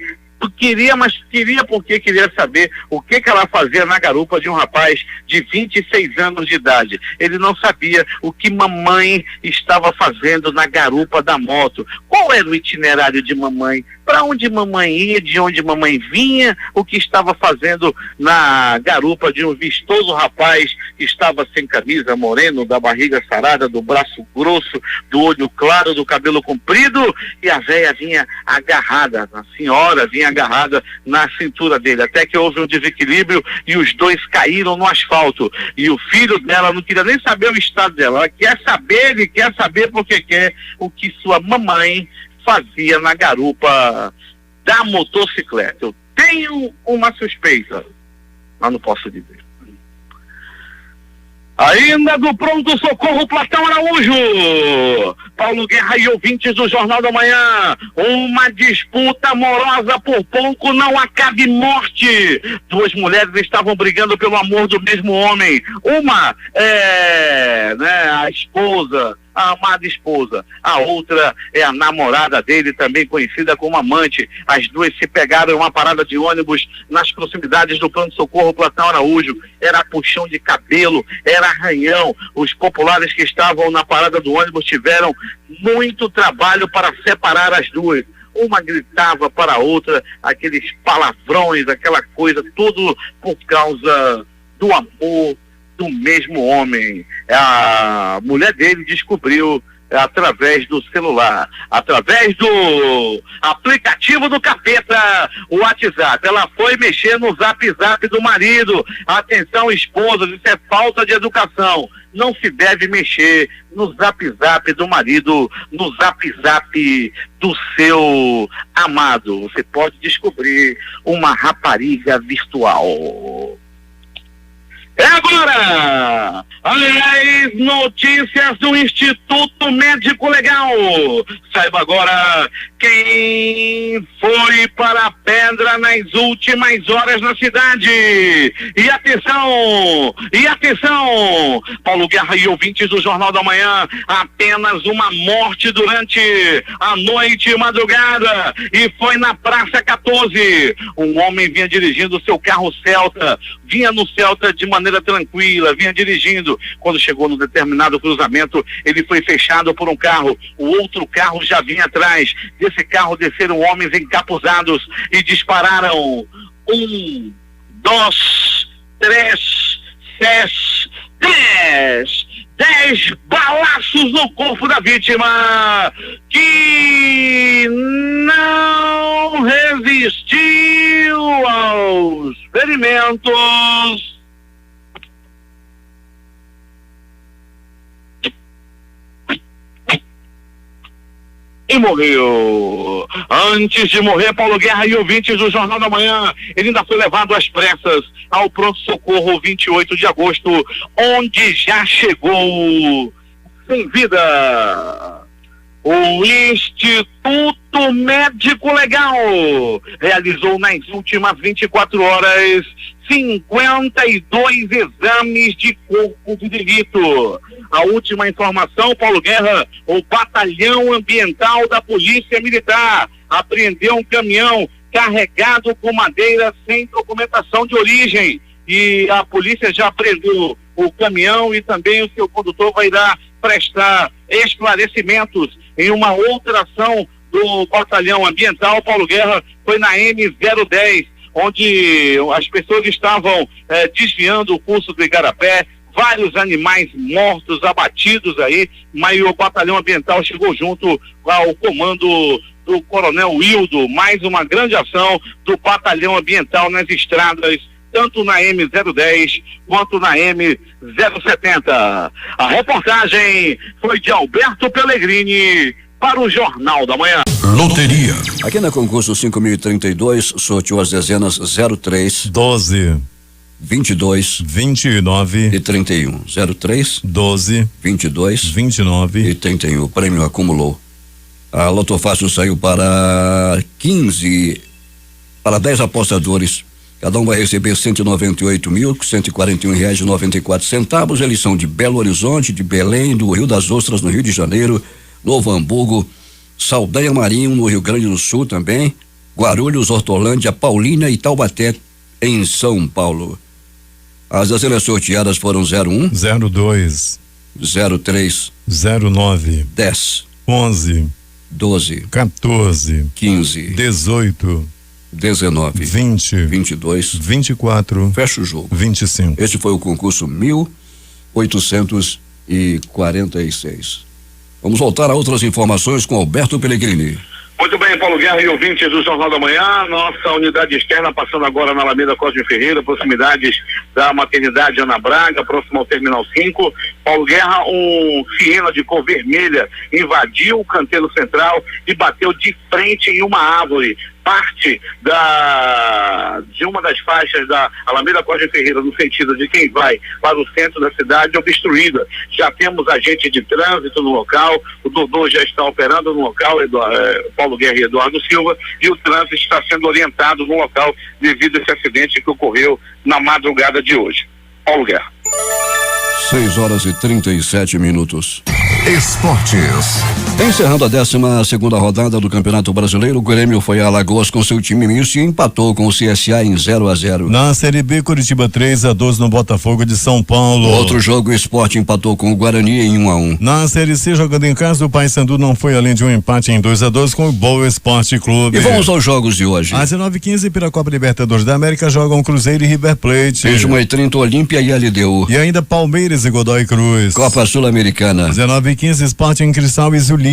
porque queria saber o que ela fazia na garupa de um rapaz de 26 anos de idade. Ele não sabia o que mamãe estava fazendo na garupa da moto. Qual era o itinerário de mamãe? Para onde mamãe ia, de onde mamãe vinha, o que estava fazendo na garupa de um vistoso rapaz que estava sem camisa, moreno, da barriga sarada, do braço grosso, do olho claro, do cabelo comprido, e a véia vinha agarrada, a senhora vinha agarrada na cintura dele, até que houve um desequilíbrio e os dois caíram no asfalto. E o filho dela não queria nem saber o estado dela, ela quer saber porque quer o que sua mamãe fazia na garupa da motocicleta. Eu tenho uma suspeita, mas não posso dizer. Ainda do pronto socorro Platão Araújo, Paulo Guerra e ouvintes do Jornal da Manhã, uma disputa amorosa por pouco não acaba em morte. Duas mulheres estavam brigando pelo amor do mesmo homem. Uma a esposa, a amada esposa, a outra é a namorada dele, também conhecida como amante. As duas se pegaram em uma parada de ônibus nas proximidades do pronto-socorro Platão Araújo. Era puxão de cabelo, era arranhão. Os populares que estavam na parada do ônibus tiveram muito trabalho para separar as duas. Uma gritava para a outra, aqueles palavrões, aquela coisa, tudo por causa do amor do mesmo homem. A mulher dele descobriu através do celular, através do aplicativo do capeta, o WhatsApp. Ela foi mexer no zap do marido. Atenção, esposa, isso é falta de educação. Não se deve mexer no zap do marido, no zap do seu amado. Você pode descobrir uma rapariga virtual. É agora! As notícias do Instituto Médico Legal. Saiba agora quem foi para a pedra nas últimas horas na cidade. E atenção! Paulo Guerra e ouvintes do Jornal da Manhã, apenas uma morte durante a noite e madrugada. E foi na Praça 14. Um homem vinha dirigindo seu carro Celta. Vinha no Celta de maneira tranquila, vinha dirigindo. Quando chegou no determinado cruzamento, ele foi fechado por um carro. O outro carro já vinha atrás. Desse carro desceram homens encapuzados e dispararam 1, 2, 3, 10 balaços no corpo da vítima, que não resistiu aos ferimentos. E morreu. Antes de morrer, Paulo Guerra e ouvintes do Jornal da Manhã, ele ainda foi levado às pressas ao pronto-socorro 28 de agosto, onde já chegou sem vida. O Instituto Médico Legal realizou nas últimas 24 horas 52 exames de corpo de delito. A última informação, Paulo Guerra, o Batalhão Ambiental da Polícia Militar apreendeu um caminhão carregado com madeira sem documentação de origem. E a polícia já apreendeu o caminhão e também o seu condutor vai irá prestar esclarecimentos em uma outra ação do Batalhão Ambiental. Paulo Guerra foi na M010, onde as pessoas estavam desviando o curso do Igarapé, vários animais mortos, abatidos aí, mas o Batalhão Ambiental chegou junto ao comando do Coronel Wildo. Mais uma grande ação do Batalhão Ambiental nas estradas, tanto na M010 quanto na M070. A reportagem foi de Alberto Pellegrini para o Jornal da Manhã. Aqui na concurso 5032 sorteou as dezenas 03, 12, 22 29 e 31. 03 12 22 29 e 31. O prêmio acumulou. A Loto Fácil saiu para 10 apostadores. Cada um vai receber R$198.141,94. Eles são de Belo Horizonte, de Belém, do Rio das Ostras, no Rio de Janeiro, Novo Hamburgo, Saldanha Marinho, no Rio Grande do Sul também, Guarulhos, Hortolândia, Paulínia e Taubaté, em São Paulo. As dezenas sorteadas foram 01, 02 03, 09 10, 11 12, 14 15, 18 19, 20 22, 24 fecha o jogo. 25. Este foi o concurso 1846. Vamos voltar a outras informações com Alberto Pellegrini. Muito bem, Paulo Guerra e ouvintes do Jornal da Manhã, nossa unidade externa passando agora na Alameda Cosme Ferreira, proximidades da maternidade Ana Braga, próximo ao Terminal 5. Paulo Guerra, um siena de cor vermelha invadiu o canteiro central e bateu de frente em uma árvore, parte de uma das faixas da Alameda Cosme Ferreira, no sentido de quem vai para o centro da cidade, obstruída. Já temos agentes de trânsito no local, o Dodô já está operando no local, Paulo Guerra e Eduardo Silva, e o trânsito está sendo orientado no local devido a esse acidente que ocorreu na madrugada de hoje. Paulo Guerra. 6:37. Esportes. Encerrando a 12ª rodada do Campeonato Brasileiro, o Grêmio foi a Alagoas com seu time misto e empatou com o CSA em 0-0. Na Série B, Curitiba 3-2 no Botafogo de São Paulo. Outro jogo, o Sport empatou com o Guarani em 1-1. Na Série C, jogando em casa, o Paysandu não foi além de um empate em 2-2 com o Boa Esporte Clube. E vamos aos jogos de hoje. Às 19h15, pela Copa Libertadores da América, jogam Cruzeiro e River Plate. 21h30, Olímpia e LDU. E ainda Palmeiras e Godoy Cruz. Copa Sul-Americana. 19h15, Sport em Cristal e Zulia.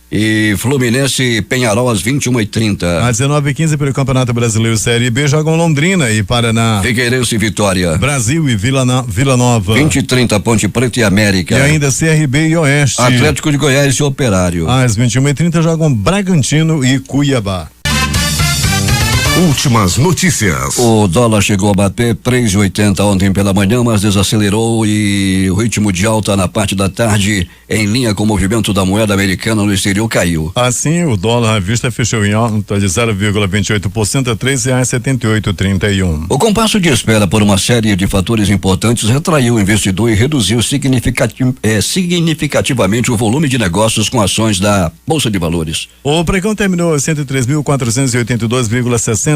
E Fluminense e Penharol às 21h30. Às 19h15, pelo Campeonato Brasileiro Série B, jogam Londrina e Paraná. Figueirense e Vitória. Brasil e Vila Nova. 20h30, Ponte Preta e América. E ainda CRB e Oeste. Atlético de Goiás e Operário. Às 21h30, jogam Bragantino e Cuiabá. Últimas notícias. O dólar chegou a bater 3,80 ontem pela manhã, mas desacelerou e o ritmo de alta na parte da tarde, em linha com o movimento da moeda americana no exterior, caiu. Assim, o dólar à vista fechou em alta de 0,28% a R$3,7831. O compasso de espera por uma série de fatores importantes retraiu o investidor e reduziu significativamente o volume de negócios com ações da Bolsa de Valores. O pregão terminou a 103.482,63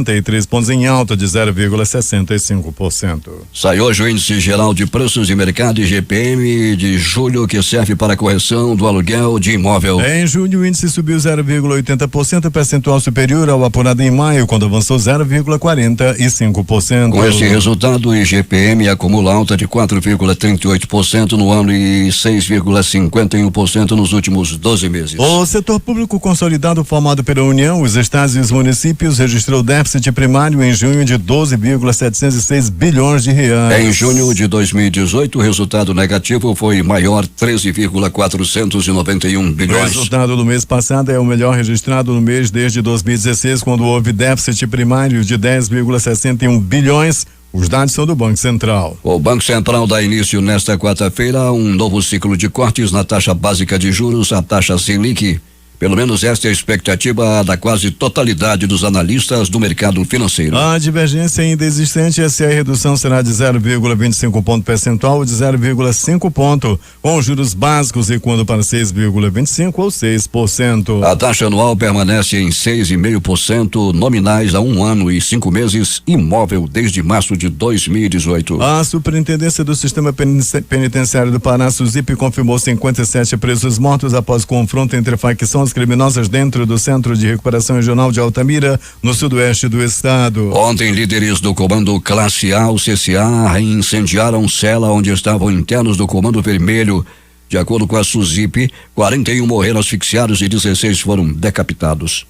pontos, em alta de 0,65%. Saiu hoje o índice geral de preços de mercado IGPM de julho, que serve para a correção do aluguel de imóvel. Em junho, o índice subiu 0,80%, percentual superior ao apurado em maio, quando avançou 0,45%. Com esse resultado, o IGPM acumula alta de 4,38% no ano e 6,51% nos últimos 12 meses. O setor público consolidado formado pela União, os estados e os municípios registrou déficit primário em junho de 12,706 bilhões de reais. Em junho de 2018, o resultado negativo foi maior, 13,491 bilhões. O resultado do mês passado é o melhor registrado no mês desde 2016, quando houve déficit primário de 10,61 bilhões. Os dados são do Banco Central. O Banco Central dá início nesta quarta-feira a um novo ciclo de cortes na taxa básica de juros, a taxa Selic. Pelo menos esta é a expectativa da quase totalidade dos analistas do mercado financeiro. A divergência ainda existente é se a redução será de 0,25 ponto percentual ou de 0,5 ponto, com os juros básicos recuando para 6,25 ou 6%. A taxa anual permanece em 6,5% nominais a 1 ano e 5 meses, imóvel desde março de 2018. A Superintendência do Sistema Penitenciário do Pará, SUSIP, confirmou 57 presos mortos após confronto entre facções criminosas dentro do Centro de Recuperação Regional de Altamira, no sudoeste do estado. Ontem, líderes do Comando Classe A, o CCA, incendiaram cela onde estavam internos do Comando Vermelho. De acordo com a SUSIP, 41 morreram asfixiados e 16 foram decapitados.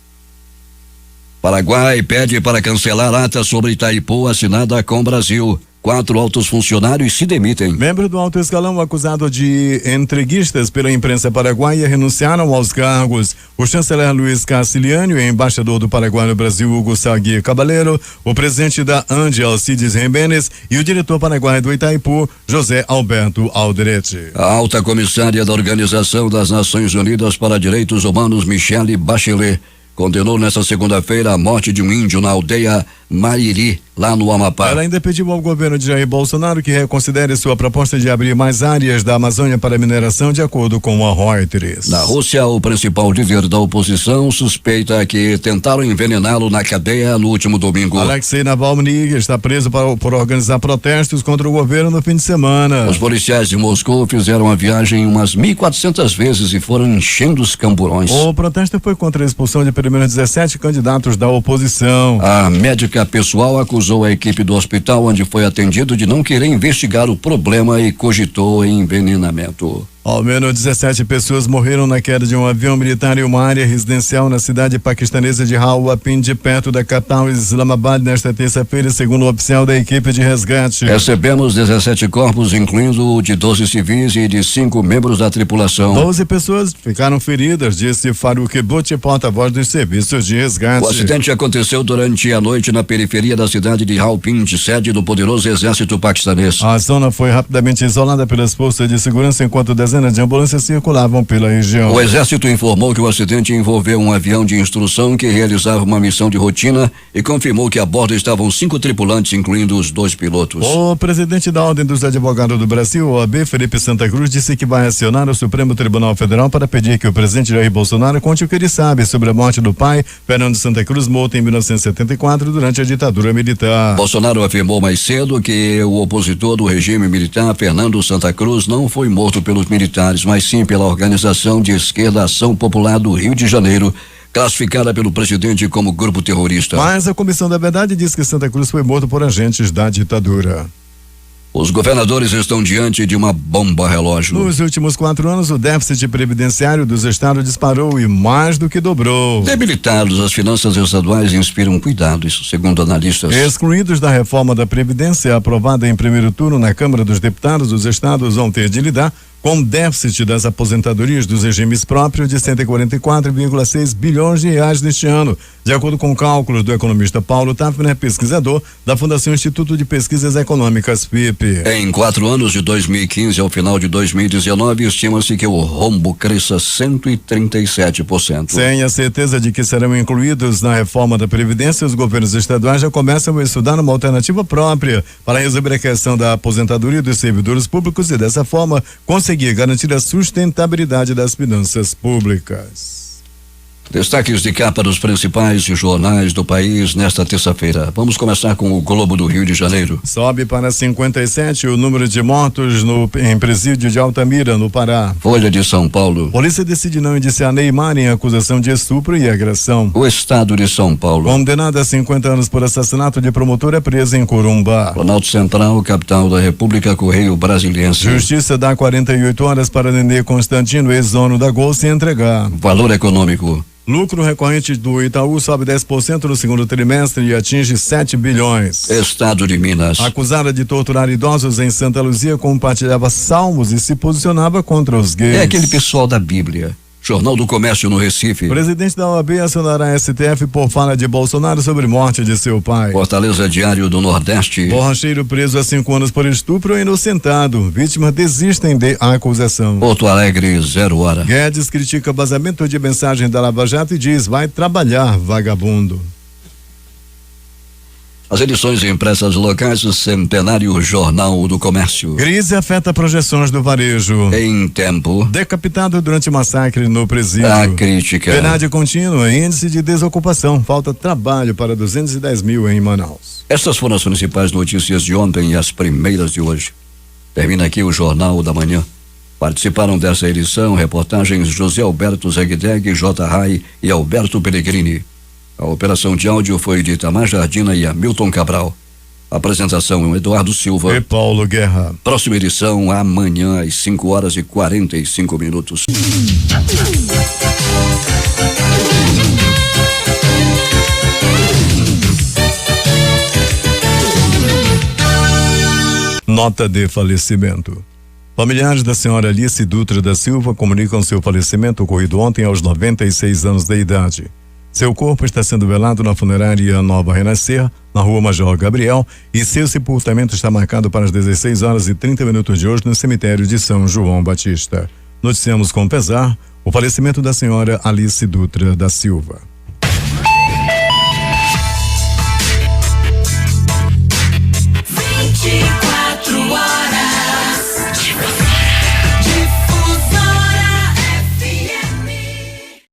Paraguai pede para cancelar ata sobre Itaipu assinada com o Brasil. 4 altos funcionários se demitem. Membro do alto escalão acusado de entreguistas pela imprensa paraguaia renunciaram aos cargos. O chanceler Luiz Castiliani, o embaixador do Paraguai no Brasil, Hugo Sagui Cabaleiro, o presidente da ANDI, Alcides Jimenez, e o diretor paraguaio do Itaipu, José Alberto Alderete. A alta comissária da Organização das Nações Unidas para Direitos Humanos, Michelle Bachelet, condenou nesta segunda-feira a morte de um índio na aldeia Mariri, lá no Amapá. Ela ainda pediu ao governo de Jair Bolsonaro que reconsidere sua proposta de abrir mais áreas da Amazônia para mineração, de acordo com a Reuters. Na Rússia, o principal líder da oposição suspeita que tentaram envenená-lo na cadeia no último domingo. Alexei Navalny está preso por organizar protestos contra o governo no fim de semana. Os policiais de Moscou fizeram a viagem umas 1.400 vezes e foram enchendo os camburões. O protesto foi contra a expulsão de pelo menos 17 candidatos da oposição. A médica pessoal acusou a equipe do hospital onde foi atendido de não querer investigar o problema e cogitou envenenamento. Ao menos 17 pessoas morreram na queda de um avião militar em uma área residencial na cidade paquistanesa de Rawalpindi, perto da capital Islamabad, nesta terça-feira, segundo o oficial da equipe de resgate. Recebemos 17 corpos, incluindo o de 12 civis e de 5 membros da tripulação. 12 pessoas ficaram feridas, disse Farouk Bouti, porta-voz dos serviços de resgate. O acidente aconteceu durante a noite na periferia da cidade de Rawalpindi, sede do poderoso exército paquistanês. A zona foi rapidamente isolada pelas forças de segurança enquanto dezenas de ambulâncias circulavam pela região. O exército informou que o acidente envolveu um avião de instrução que realizava uma missão de rotina e confirmou que a bordo estavam 5 tripulantes, incluindo os 2 pilotos. O presidente da Ordem dos Advogados do Brasil, OAB, Felipe Santa Cruz, disse que vai acionar o Supremo Tribunal Federal para pedir que o presidente Jair Bolsonaro conte o que ele sabe sobre a morte do pai, Fernando Santa Cruz, morto em 1974 durante a ditadura militar. Bolsonaro afirmou mais cedo que o opositor do regime militar, Fernando Santa Cruz, não foi morto pelos militares, mas sim pela Organização de Esquerda Ação Popular do Rio de Janeiro, classificada pelo presidente como grupo terrorista. Mas a Comissão da Verdade diz que Santa Cruz foi morto por agentes da ditadura. Os governadores estão diante de uma bomba relógio. Nos últimos 4 anos, o déficit previdenciário dos estados disparou e mais do que dobrou. Debilitados, as finanças estaduais inspiram cuidados, segundo analistas. Excluídos da reforma da Previdência aprovada em primeiro turno na Câmara dos Deputados, os estados vão ter de lidar com o déficit das aposentadorias dos regimes próprios de 144,6 bilhões de reais neste ano, de acordo com cálculos do economista Paulo Tafner, pesquisador da Fundação Instituto de Pesquisas Econômicas, FIP. Em 4 anos, de 2015 ao final de 2019, estima-se que o rombo cresça 137%. Sem a certeza de que serão incluídos na reforma da Previdência, os governos estaduais já começam a estudar uma alternativa própria para resolver a questão da aposentadoria dos servidores públicos e, dessa forma, conseguir garantir a sustentabilidade das finanças públicas. Destaques de capa dos principais jornais do país nesta terça-feira. Vamos começar com o Globo do Rio de Janeiro. Sobe para 57 o número de mortos em presídio de Altamira, no Pará. Folha de São Paulo. Polícia decide não indiciar Neymar em acusação de estupro e agressão. O Estado de São Paulo. Condenada a 50 anos por assassinato de promotor é presa em Corumbá. Planalto Central, capital da República, Correio Brasiliense. Justiça dá 48 horas para Nenê Constantino, ex-dono da Gol, se entregar. Valor econômico. Lucro recorrente do Itaú sobe 10% no segundo trimestre e atinge 7 bilhões. Estado de Minas. Acusada de torturar idosos em Santa Luzia, compartilhava salmos e se posicionava contra os gays. É aquele pessoal da Bíblia. Jornal do Comércio no Recife. Presidente da OAB acionará a STF por fala de Bolsonaro sobre morte de seu pai. Fortaleza Diário do Nordeste. Borracheiro preso há 5 anos por estupro é inocentado. Vítimas desistem de acusação. Porto Alegre, 0 hora. Guedes critica vazamento de mensagem da Lava Jato e diz: vai trabalhar, vagabundo. As edições impressas locais do Centenário Jornal do Comércio. Crise afeta projeções do varejo. Em tempo. Decapitado durante massacre no presídio. A crítica. Penade contínua, índice de desocupação. Falta trabalho para 210 mil em Manaus. Estas foram as principais notícias de ontem e as primeiras de hoje. Termina aqui o Jornal da Manhã. Participaram dessa edição reportagens José Alberto Zegdeg, J. Rai e Alberto Pellegrini. A operação de áudio foi de Itamar Jardina e Hamilton Cabral. Apresentação Eduardo Silva e Paulo Guerra. Próxima edição amanhã às 5 horas e 45 minutos. Nota de falecimento. Familiares da senhora Alice Dutra da Silva comunicam seu falecimento ocorrido ontem aos 96 anos de idade. Seu corpo está sendo velado na funerária Nova Renascer, na rua Major Gabriel, e seu sepultamento está marcado para as 16h30 de hoje no cemitério de São João Batista. Noticiamos com pesar o falecimento da senhora Alice Dutra da Silva.